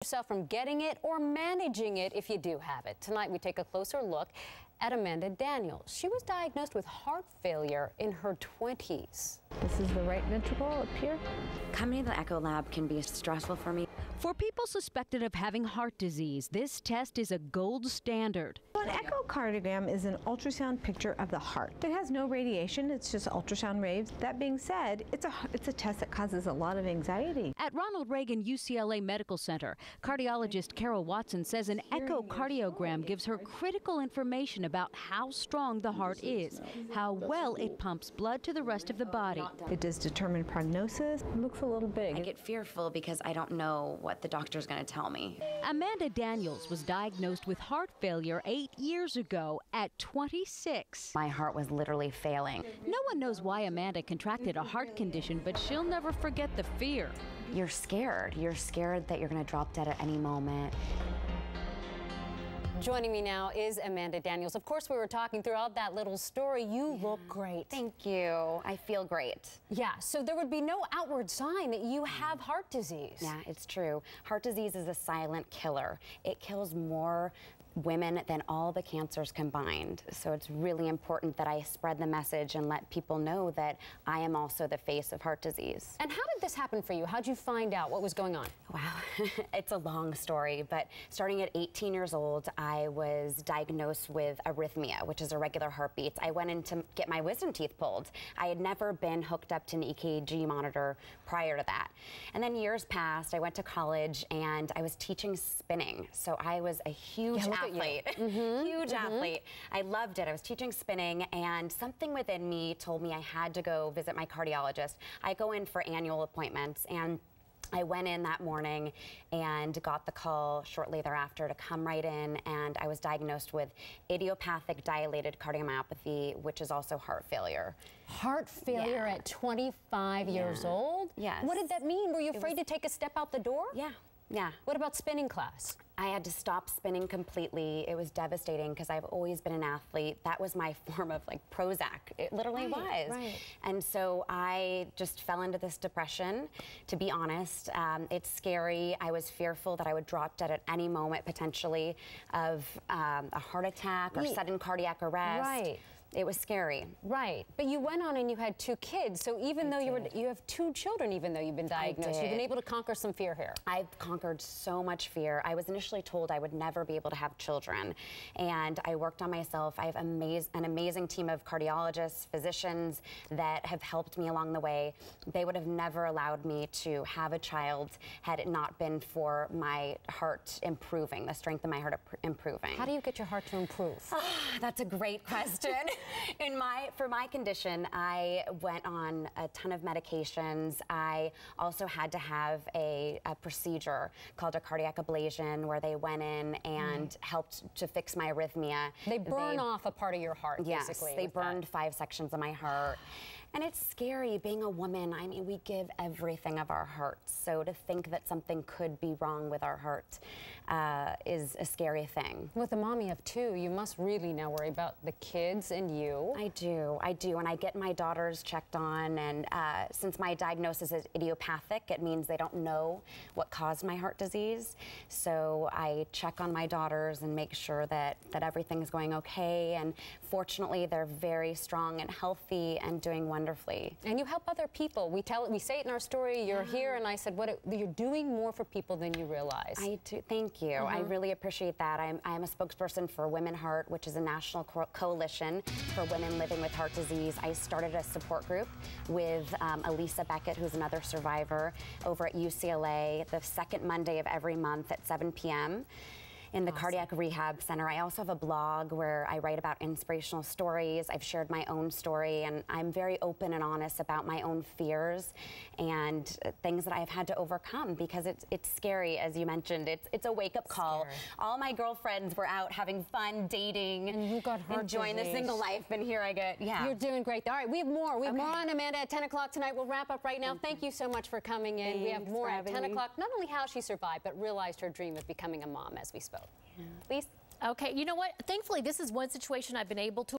Yourself from getting it or managing it if you do have it. Tonight we take a closer look at Amanda Daniels. She was diagnosed with heart failure in her 20s. This is the right ventricle up here. Coming to the echo lab can be stressful for me. For people suspected of having heart disease, this test is a gold standard. An echocardiogram is an ultrasound picture of the heart. It has no radiation, it's just ultrasound waves. That being said, it's a test that causes a lot of anxiety. At Ronald Reagan UCLA Medical Center, cardiologist Carol Watson says an echocardiogram gives her critical information about how strong the heart is, how well it pumps blood to the rest of the body. It does determine prognosis. It looks a little big. I get fearful because I don't know what the doctor's going to tell me. Amanda Daniels was diagnosed with heart failure 8 years ago at 26. My heart was literally failing. No one knows why Amanda contracted a heart condition, but she'll never forget the fear. You're scared. You're scared that you're going to drop dead at any moment. Joining me now is Amanda Daniels. Of course, we were talking throughout that little story. You look great. Thank you. I feel great. Yeah, so there would be no outward sign that you have heart disease. Yeah, it's true. Heart disease is a silent killer. It kills more women than all the cancers combined. So it's really important that I spread the message and let people know that I am also the face of heart disease. And how did this happen for you? How'd you find out what was going on? Wow, it's a long story, but starting at 18 years old, I was diagnosed with arrhythmia, which is irregular heartbeats. I went in to get my wisdom teeth pulled. I had never been hooked up to an EKG monitor prior to that. And then years passed, I went to college and I was teaching spinning. So I was a huge athlete, huge athlete. I loved it. I was teaching spinning and something within me told me I had to go visit my cardiologist. I go in for annual appointments and I went in that morning and got the call shortly thereafter to come right in, and I was diagnosed with idiopathic dilated cardiomyopathy, which is also heart failure. Heart failure at 25 years old? Yes. What did that mean? Were you afraid to take a step out the door? Yeah. Yeah. What about spinning class? I had to stop spinning completely. It was devastating because I've always been an athlete. That was my form of like Prozac. It literally was. Right. And so I just fell into this depression, to be honest. It's scary. I was fearful that I would drop dead at any moment potentially of a heart attack or sudden cardiac arrest. Right. It was scary. Right, but you went on and you had 2 kids, so even though you have 2 children, even though you've been diagnosed, you've been able to conquer some fear here. I've conquered so much fear. I was initially told I would never be able to have children, and I worked on myself. I have an amazing team of cardiologists, physicians that have helped me along the way. They would have never allowed me to have a child had it not been for my heart improving, the strength of my heart improving. How do you get your heart to improve? That's a great question. For my condition, I went on a ton of medications. I also had to have a procedure called a cardiac ablation where they went in and helped to fix my arrhythmia. They burn off a part of your heart, basically. Yes, they burned 5 sections of my heart. And it's scary being a woman. I mean, we give everything of our hearts. So to think that something could be wrong with our heart is a scary thing. With a mommy of 2, you must really now worry about the kids and you. I do. And I get my daughters checked on. And since my diagnosis is idiopathic, it means they don't know what caused my heart disease. So I check on my daughters and make sure that everything's going okay. And fortunately, they're very strong and healthy and doing wonderfully. And you help other people. We say it in our story. You're here, and I said, you're doing more for people than you realize. I do. Thank you. I really appreciate that. I'm a spokesperson for Women Heart, which is a national coalition for women living with heart disease. I started a support group with Elisa Beckett, who's another survivor, over at UCLA, the second Monday of every month at 7 p.m. in the Cardiac Rehab Center. I also have a blog where I write about inspirational stories. I've shared my own story, and I'm very open and honest about my own fears and things that I've had to overcome because it's scary, as you mentioned. It's a wake-up call. All my girlfriends were out having fun, dating, and you got heart enjoying disease. The single life, and here I get, You're doing great. All right, we have more. We have more on Amanda at 10 o'clock tonight. We'll wrap up right now. Thank you so much for coming in. Thanks. We have more at 10 me. o'clock. Not only how she survived, but realized her dream of becoming a mom as we spoke. Please. Okay, you know what? Thankfully, this is one situation I've been able to